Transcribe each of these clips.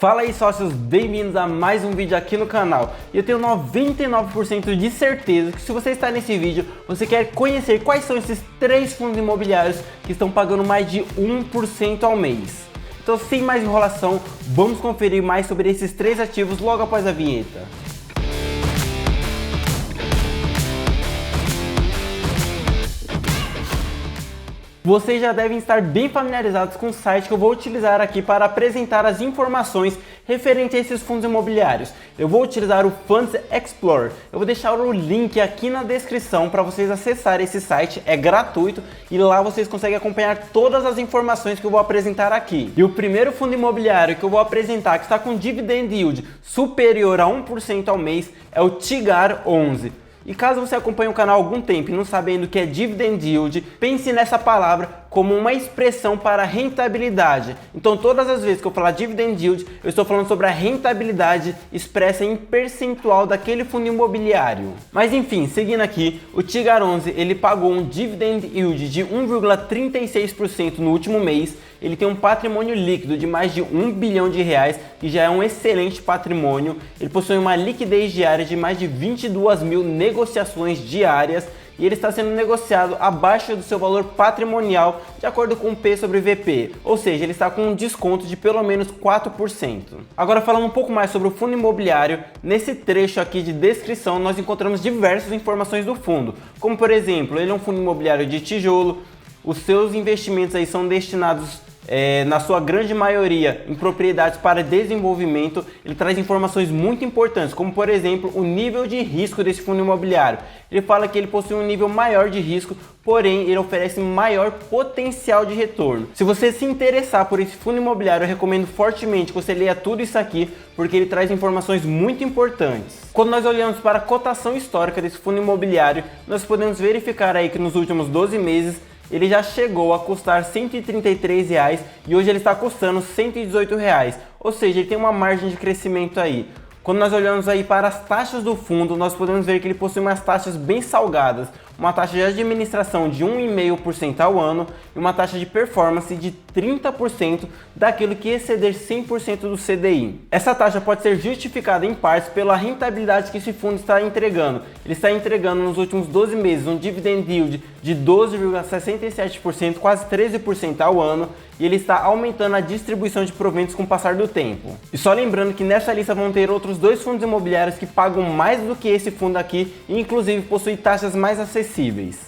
Fala aí, sócios, bem-vindos a mais um vídeo aqui no canal. E eu tenho 99% de certeza que se você está nesse vídeo, você quer conhecer quais são esses 3 fundos imobiliários que estão pagando mais de 1% ao mês. Então, sem mais enrolação, vamos conferir mais sobre esses 3 ativos logo após a vinheta. Vocês já devem estar bem familiarizados com o site que eu vou utilizar aqui para apresentar as informações referentes a esses fundos imobiliários. Eu vou utilizar o Funds Explorer. Eu vou deixar o link aqui na descrição para vocês acessarem esse site, é gratuito e lá vocês conseguem acompanhar todas as informações que eu vou apresentar aqui. E o primeiro fundo imobiliário que eu vou apresentar, que está com dividend yield superior a 1% ao mês, é o TIGAR 11. E caso você acompanhe o canal há algum tempo e não sabendo o que é Dividend Yield, pense nessa palavra como uma expressão para rentabilidade. Então todas as vezes que eu falar Dividend Yield, eu estou falando sobre a rentabilidade expressa em percentual daquele fundo imobiliário. Mas enfim, seguindo aqui, o TIGAR 11 ele pagou um Dividend Yield de 1,36% no último mês. Ele tem um patrimônio líquido de mais de 1 bilhão de reais, que já é um excelente patrimônio. Ele possui uma liquidez diária de mais de 22 mil negociações diárias e ele está sendo negociado abaixo do seu valor patrimonial de acordo com o P sobre VP, ou seja, ele está com um desconto de pelo menos 4%. Agora, falando um pouco mais sobre o fundo imobiliário, nesse trecho aqui de descrição nós encontramos diversas informações do fundo, como por exemplo, ele é um fundo imobiliário de tijolo, os seus investimentos aí são destinados na sua grande maioria em propriedades para desenvolvimento. Ele traz informações muito importantes, como por exemplo o nível de risco desse fundo imobiliário. Ele fala que ele possui um nível maior de risco, porém ele oferece maior potencial de retorno. Se você se interessar por esse fundo imobiliário, eu recomendo fortemente que você leia tudo isso aqui, porque ele traz informações muito importantes. Quando nós olhamos para a cotação histórica desse fundo imobiliário, nós podemos verificar aí que nos últimos 12 meses ele já chegou a custar R$ 133 e hoje ele está custando R$ 118, ou seja, ele tem uma margem de crescimento aí. Quando nós olhamos aí para as taxas do fundo, nós podemos ver que ele possui umas taxas bem salgadas, uma taxa de administração de 1,5% ao ano e uma taxa de performance de 30% daquilo que exceder 100% do CDI. Essa taxa pode ser justificada em partes pela rentabilidade que esse fundo está entregando. Ele está entregando nos últimos 12 meses um dividend yield de 12,67%, quase 13% ao ano, e ele está aumentando a distribuição de proventos com o passar do tempo. E só lembrando que nessa lista vão ter outros 2 fundos imobiliários que pagam mais do que esse fundo aqui e inclusive possuem taxas mais acessíveis.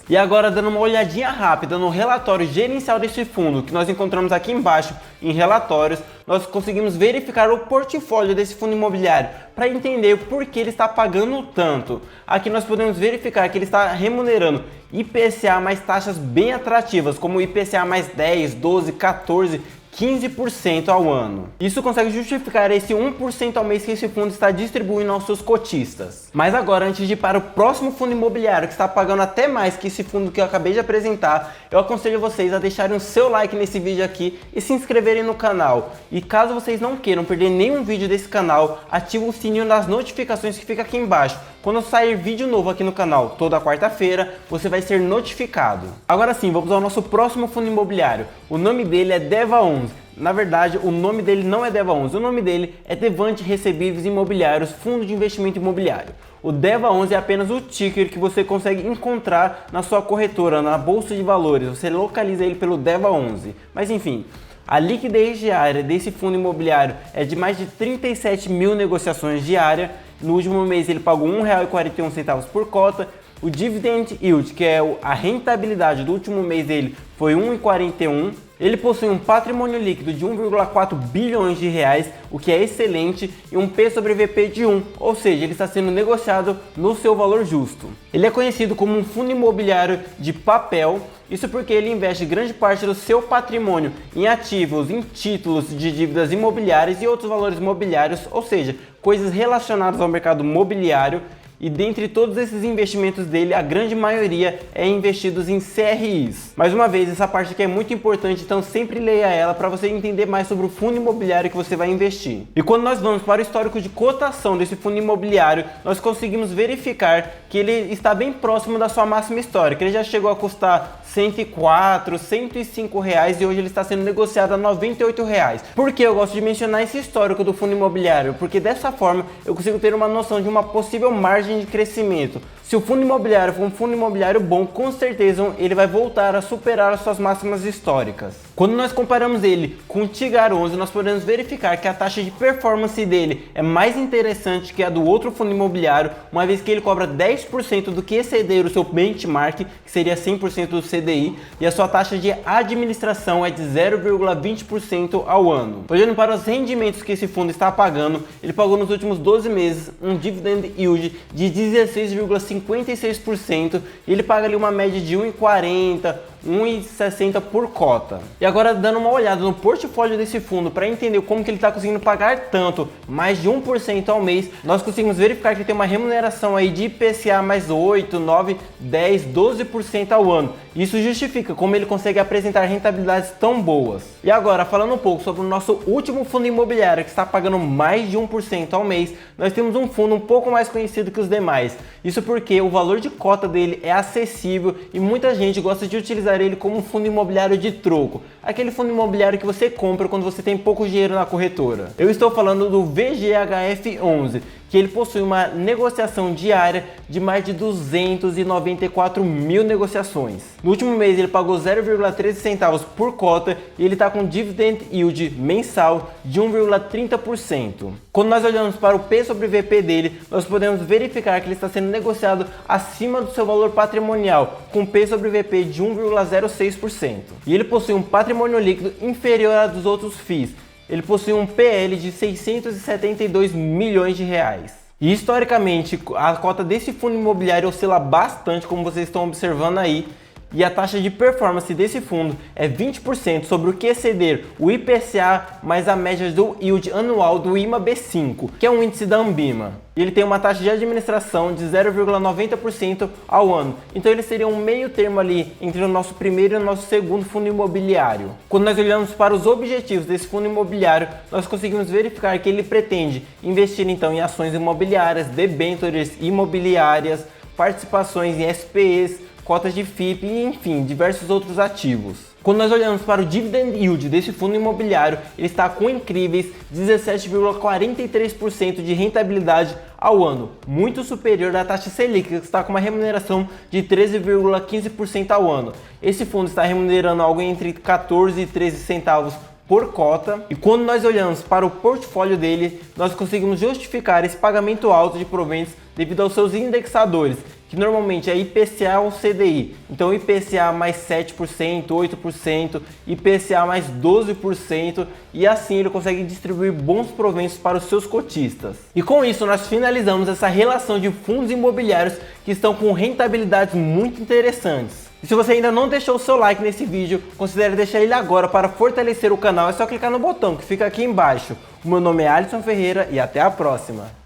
E agora, dando uma olhadinha rápida no relatório gerencial desse fundo, que nós encontramos aqui embaixo em relatórios, nós conseguimos verificar o portfólio desse fundo imobiliário para entender por que ele está pagando tanto. Aqui nós podemos verificar que ele está remunerando IPCA mais taxas bem atrativas, como IPCA mais 10, 12, 14, 15% ao ano. Isso consegue justificar esse 1% ao mês que esse fundo está distribuindo aos seus cotistas. Mas agora, antes de ir para o próximo fundo imobiliário que está pagando até mais que esse fundo que eu acabei de apresentar, eu aconselho vocês a deixarem o seu like nesse vídeo aqui e se inscreverem no canal. E caso vocês não queiram perder nenhum vídeo desse canal, ative o sininho das notificações que fica aqui embaixo. Quando sair vídeo novo aqui no canal toda quarta-feira, você vai ser notificado. Agora sim, vamos ao nosso próximo fundo imobiliário. O nome dele é DEVA 11. Na verdade, o nome dele não é DEVA 11, o nome dele é Devante Recebíveis Imobiliários Fundo de Investimento Imobiliário. O DEVA 11 é apenas o ticker que você consegue encontrar na sua corretora, na bolsa de valores. Você localiza ele pelo DEVA 11. Mas enfim, a liquidez diária desse fundo imobiliário é de mais de 37 mil negociações diárias. No último mês ele pagou R$ 1,41 por cota. O Dividend Yield, que é a rentabilidade do último mês dele, foi 1,41. Ele possui um patrimônio líquido de 1,4 bilhões de reais, o que é excelente, e um P sobre VP de 1, ou seja, ele está sendo negociado no seu valor justo. Ele é conhecido como um fundo imobiliário de papel, isso porque ele investe grande parte do seu patrimônio em ativos, em títulos de dívidas imobiliárias e outros valores imobiliários, ou seja, coisas relacionadas ao mercado imobiliário. e dentre todos esses investimentos dele, a grande maioria é investidos em CRIs. Mais uma vez, essa parte aqui é muito importante, então sempre leia ela para você entender mais sobre o fundo imobiliário que você vai investir. E quando nós vamos para o histórico de cotação desse fundo imobiliário, nós conseguimos verificar que ele está bem próximo da sua máxima histórica. Ele já chegou a custar 104, 105 reais e hoje ele está sendo negociado a 98 reais. Por que eu gosto de mencionar esse histórico do fundo imobiliário? Porque dessa forma eu consigo ter uma noção de uma possível margem de crescimento. Se o fundo imobiliário for um fundo imobiliário bom, com certeza ele vai voltar a superar as suas máximas históricas. Quando nós comparamos ele com o Tigar 11, nós podemos verificar que a taxa de performance dele é mais interessante que a do outro fundo imobiliário, uma vez que ele cobra 10% do que exceder o seu benchmark, que seria 100% do CDI, e a sua taxa de administração é de 0,20% ao ano. Olhando para os rendimentos que esse fundo está pagando, ele pagou nos últimos 12 meses um dividend yield de 16,56% e ele paga ali uma média de 1,40, 1,60 por cota. E agora, dando uma olhada no portfólio desse fundo para entender como que ele está conseguindo pagar tanto, mais de 1% ao mês, nós conseguimos verificar que ele tem uma remuneração aí de IPCA mais 8, 9, 10, 12% ao ano. Isso justifica como ele consegue apresentar rentabilidades tão boas. E agora, falando um pouco sobre o nosso último fundo imobiliário que está pagando mais de 1% ao mês, nós temos um fundo um pouco mais conhecido que os demais. Isso porque o valor de cota dele é acessível e muita gente gosta de utilizar ele como um fundo imobiliário de troco, aquele fundo imobiliário que você compra quando você tem pouco dinheiro na corretora. Eu estou falando do VGHF11, que ele possui uma negociação diária de mais de 294 mil negociações. No último mês ele pagou 0,13 centavos por cota e ele está com dividend yield mensal de 1,30%. Quando nós olhamos para o P sobre VP dele, nós podemos verificar que ele está sendo negociado acima do seu valor patrimonial, com P sobre VP de 1,06%. E ele possui um patrimônio líquido inferior a dos outros FIIs. Ele possui um PL de 672 milhões de reais. E historicamente, a cota desse fundo imobiliário oscila bastante, como vocês estão observando aí. E a taxa de performance desse fundo é 20% sobre o que exceder o IPCA mais a média do yield anual do IMAB5, que é um índice da Ambima. E ele tem uma taxa de administração de 0,90% ao ano. Então ele seria um meio termo ali entre o nosso primeiro e o nosso segundo fundo imobiliário. Quando nós olhamos para os objetivos desse fundo imobiliário, nós conseguimos verificar que ele pretende investir então em ações imobiliárias, debêntures imobiliárias, participações em SPEs, cotas de FIP e, enfim, diversos outros ativos. Quando nós olhamos para o dividend yield desse fundo imobiliário, ele está com incríveis 17,43% de rentabilidade ao ano, muito superior à taxa Selic, que está com uma remuneração de 13,15% ao ano. Esse fundo está remunerando algo entre 14 e 13 centavos por cota, e quando nós olhamos para o portfólio dele, nós conseguimos justificar esse pagamento alto de proventos devido aos seus indexadores, que normalmente é IPCA ou CDI. Então IPCA mais 7%, 8%, IPCA mais 12%, e assim ele consegue distribuir bons proventos para os seus cotistas. E com isso nós finalizamos essa relação de fundos imobiliários que estão com rentabilidades muito interessantes. E se você ainda não deixou o seu like nesse vídeo, considere deixar ele agora para fortalecer o canal. É só clicar no botão que fica aqui embaixo. O meu nome é Alisson Ferreira e até a próxima.